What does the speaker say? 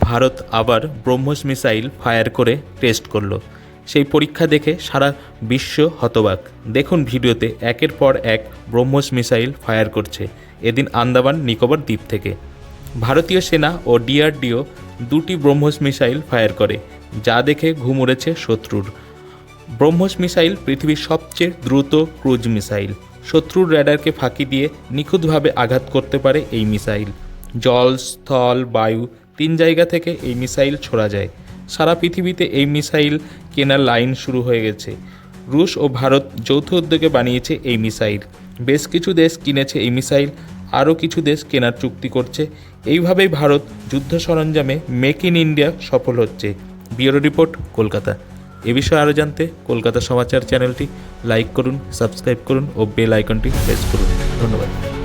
ভারত আবার BrahMos missile fire করে test করলো। সেই পরীক্ষা দেখে সারা বিশ্ব হতবাক। দেখুন ভিডিওতে একের পর এক ব্রহ্মস মিসাইল ফায়ার করছে এদিন আন্দামান নিকোবর দ্বীপ থেকে। ভারতীয় সেনা ও ডিআরডিও দুটি ব্রহ্মস মিসাইল ফায়ার করে, যা দেখে ঘুম উড়েছে শত্রুর। ব্রহ্মস মিসাইল পৃথিবীর সবচেয়ে দ্রুত ক্রুজ মিসাইল। শত্রুর র্যাডারকে ফাঁকি দিয়ে নিখুঁতভাবে আঘাত করতে পারে এই মিসাইল। জল, স্থল, বায়ু তিন জায়গা থেকে এই মিসাইল ছোড়া যায়। সারা পৃথিবীতে এই মিসাইল কেনার লাইন শুরু হয়ে গেছে। রুশ ও ভারত যৌথ উদ্যোগে বানিয়েছে এই মিসাইল। বেশ কিছু দেশ কিনেছে এই মিসাইল, আরও কিছু দেশ কেনার চুক্তি করছে। এইভাবেই ভারত যুদ্ধ সরঞ্জামে মেক ইন ইন্ডিয়া সফল হচ্ছে। Bureau report, Kolkata. এ বিষয়ে আরও জানতে কলকাতা সমাচার চ্যানেলটি লাইক করুন, সাবস্ক্রাইব করুন ও বেল আইকনটি প্রেস করুন। ধন্যবাদ।